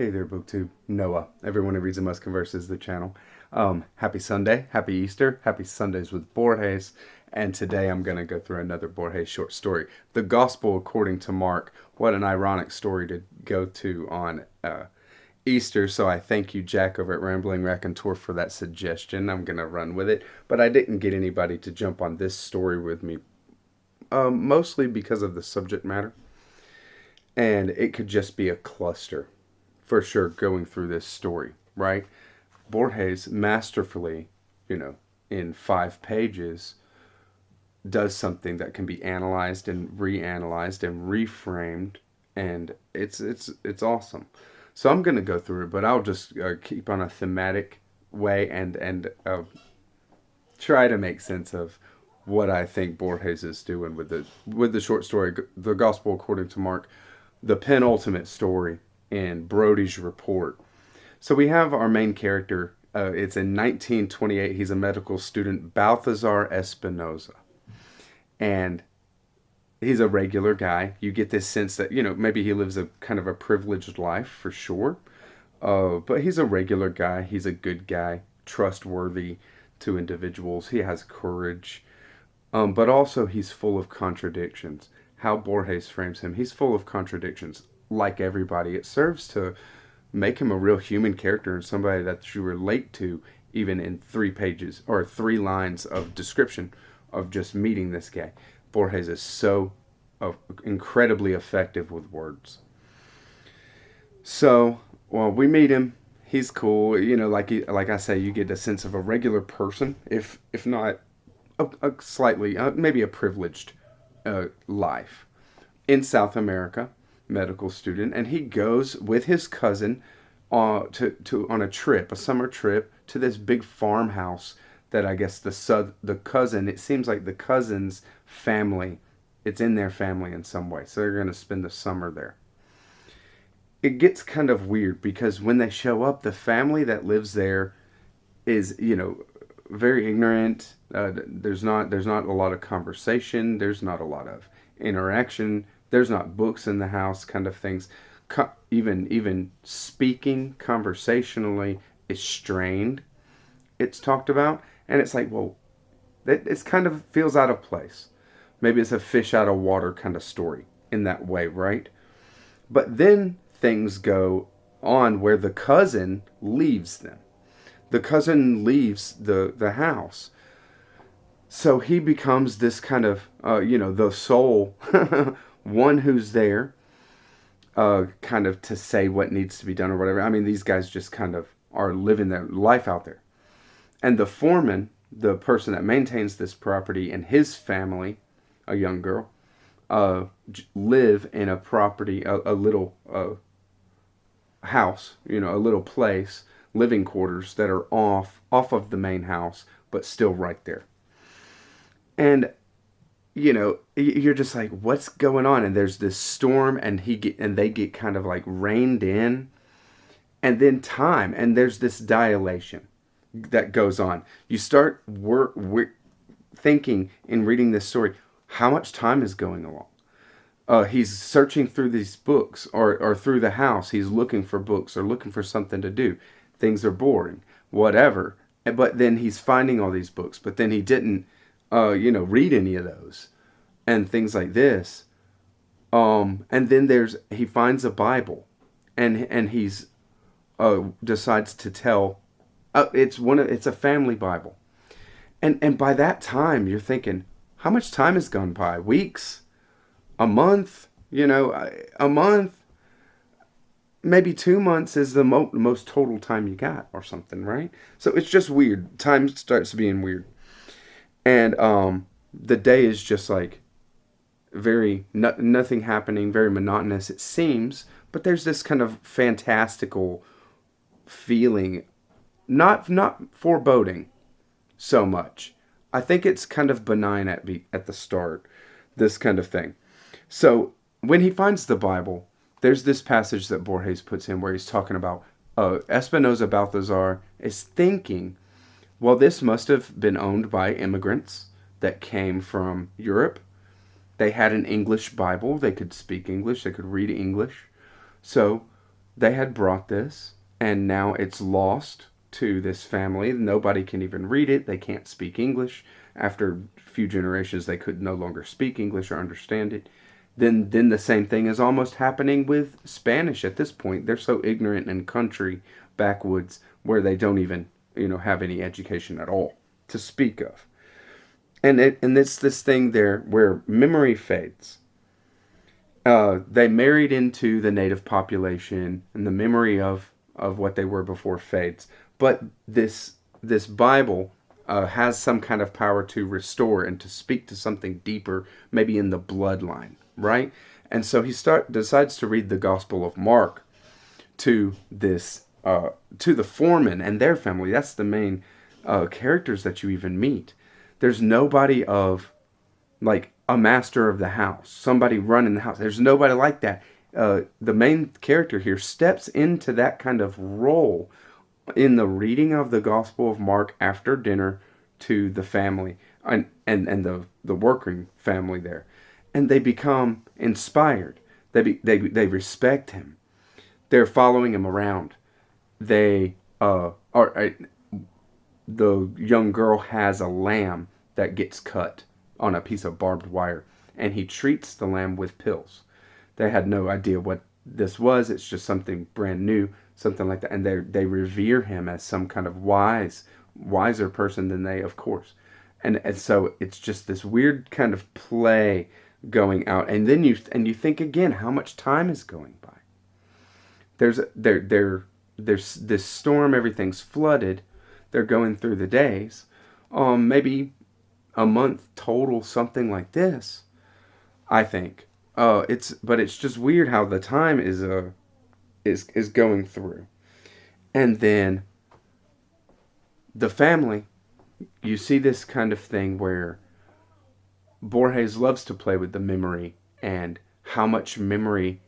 Hey there, BookTube. Noah. Everyone who reads and must converse is the channel. Happy Sunday, happy Easter, happy Sundays with Borges. And today I'm going to go through another Borges short story. The Gospel According to Mark. What an ironic story to go to on Easter. So I thank you, Jack, over at Rambling Raconteur, for that suggestion. I'm going to run with it. But I didn't get anybody to jump on this story with me, mostly because of the subject matter. And it could just be a cluster for sure going through this story, right? Borges masterfully, in 5 pages, does something that can be analyzed and reanalyzed and reframed, and it's awesome. So I'm gonna go through it, but I'll just keep on a thematic way and try to make sense of what I think Borges is doing with the short story, The Gospel According to Mark, the penultimate story in Brodie's report. So we have our main character. It's in 1928. He's a medical student, Balthazar Espinosa. And he's a regular guy. You get this sense that, maybe he lives a kind of a privileged life for sure. But he's a regular guy. He's a good guy, trustworthy to individuals. He has courage. But also he's full of contradictions. How Borges frames him, he's full of contradictions. Like everybody, it serves to make him a real human character and somebody that you relate to, even in 3 pages or 3 lines of description of just meeting this guy. Borges is so incredibly effective with words. So, well, we meet him. He's cool. Like I say, you get a sense of a regular person, if not a slightly, maybe a privileged life in South America. Medical student, and he goes with his cousin to on a summer trip to this big farmhouse that I guess the cousin, it seems like the cousin's family, it's in their family in some way, so they're going to spend the summer there. It gets kind of weird because when they show up, the family that lives there is very ignorant. There's not a lot of conversation. There's not a lot of interaction. There's not books in the house, kind of things. Even speaking conversationally is strained. It's talked about, and it's like, well, it's kind of feels out of place. Maybe it's a fish out of water kind of story in that way, right? But then things go on where the cousin leaves them. The cousin leaves the house. So he becomes this kind of, the sole one who's there, kind of to say what needs to be done or whatever. I mean, these guys just kind of are living their life out there. And the foreman, the person that maintains this property, and his family, a young girl, live in a property, a little house, a little place, living quarters that are off of the main house, but still right there. And you're just like, what's going on? And there's this storm, and they get kind of like reined in, and then time, and there's this dilation that goes on. You start thinking in reading this story, how much time is going along? He's searching through these books, or through the house. He's looking for books or looking for something to do. Things are boring, whatever. But then he's finding all these books, but then he didn't read any of those and things like this. And then he finds a Bible, and he's decides to tell. It's a family Bible, and by that time you're thinking, how much time has gone by? Weeks, a month, a month, maybe 2 months is the most total time you got, or something, right? So it's just weird. Time starts being weird. And the day is just like nothing happening, very monotonous it seems, but there's this kind of fantastical feeling, not foreboding so much. I think it's kind of benign at the start, this kind of thing. So when he finds the Bible, there's this passage that Borges puts in where he's talking about Espinosa Balthazar is thinking, well, this must have been owned by immigrants that came from Europe. They had an English Bible. They could speak English. They could read English. So they had brought this, and now it's lost to this family. Nobody can even read it. They can't speak English. After a few generations, they could no longer speak English or understand it. Then the same thing is almost happening with Spanish at this point. They're so ignorant and country backwoods where they don't even have any education at all to speak of. And it's this thing there where memory fades. They married into the native population, and the memory of what they were before fades. But this Bible has some kind of power to restore and to speak to something deeper, maybe in the bloodline, right? And so he decides to read the Gospel of Mark to to the foreman and their family. That's the main characters that you even meet. There's nobody of like a master of the house, somebody running the house. There's nobody like that. The main character here steps into that kind of role in the reading of the Gospel of Mark after dinner to the family and the working family there, and they become inspired. They respect him. They're following him around. They the young girl has a lamb that gets cut on a piece of barbed wire, and he treats the lamb with pills. They had no idea what this was. It's just something brand new, something like that, and they revere him as some kind of wiser person than they, of course. And so it's just this weird kind of play going out, and then you think again how much time is going by. There's this storm, everything's flooded. They're going through the days, maybe a month total, something like this, I think. It's just weird how the time is going through. And then the family, you see this kind of thing where Borges loves to play with the memory and how much memory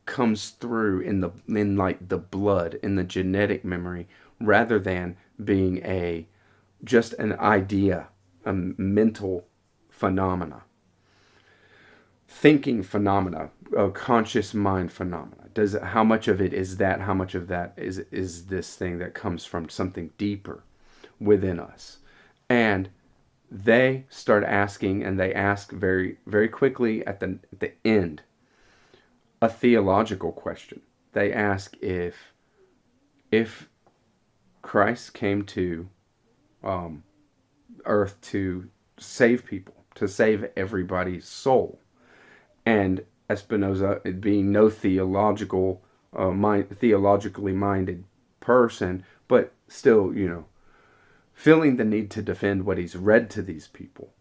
comes through in like the blood, in the genetic memory, rather than being just an idea, a mental phenomena, thinking phenomena, a conscious mind phenomena. How much of it is that? How much of that is this thing that comes from something deeper within us? And they start asking, and they ask very, very quickly at the end, a theological question. They ask if Christ came to earth to save people, to save everybody's soul, and Spinoza, being no theologically minded person, but still, feeling the need to defend what he's read to these people,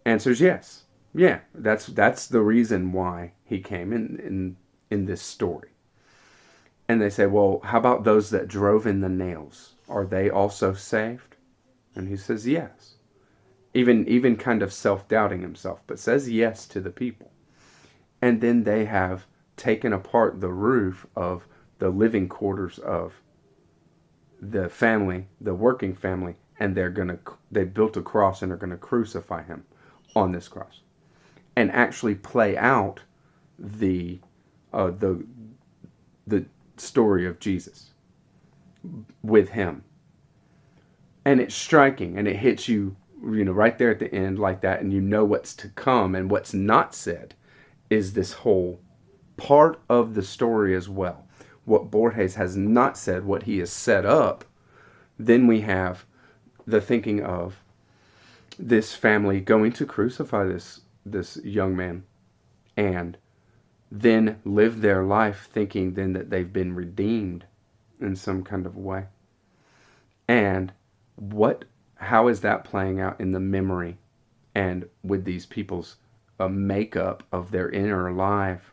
answers yes. Yeah, that's the reason why he came in this story. And they say, well, how about those that drove in the nails? Are they also saved? And he says yes. Even kind of self-doubting himself, but says yes to the people. And then they have taken apart the roof of the living quarters of the family, the working family, and they built a cross and are gonna crucify him on this cross, and actually play out the story of Jesus with him. And it's striking, and it hits you, right there at the end like that, and what's to come. And what's not said is this whole part of the story as well. What Borges has not said, what he has set up. Then we have the thinking of this family going to crucify this young man, and then live their life thinking then that they've been redeemed in some kind of way. And how is that playing out in the memory and with these people's makeup of their inner life?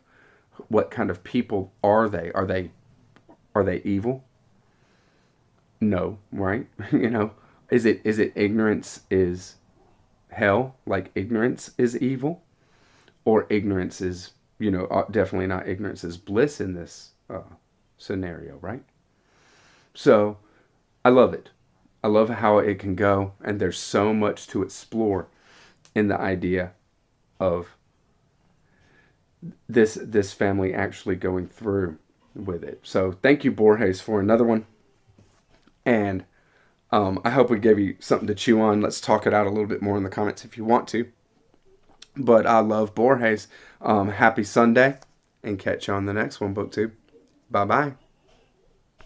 What kind of people are they? Are they evil? No, right? Is it ignorance is hell, like ignorance is evil? Or ignorance is, definitely not ignorance is bliss in this scenario, right? So I love it. I love how it can go, and there's so much to explore in the idea of this family actually going through with it. So thank you, Borges, for another one. And I hope we gave you something to chew on. Let's talk it out a little bit more in the comments if you want to. But I love Borges. Happy Sunday, and catch you on the next one, BookTube. Bye-bye.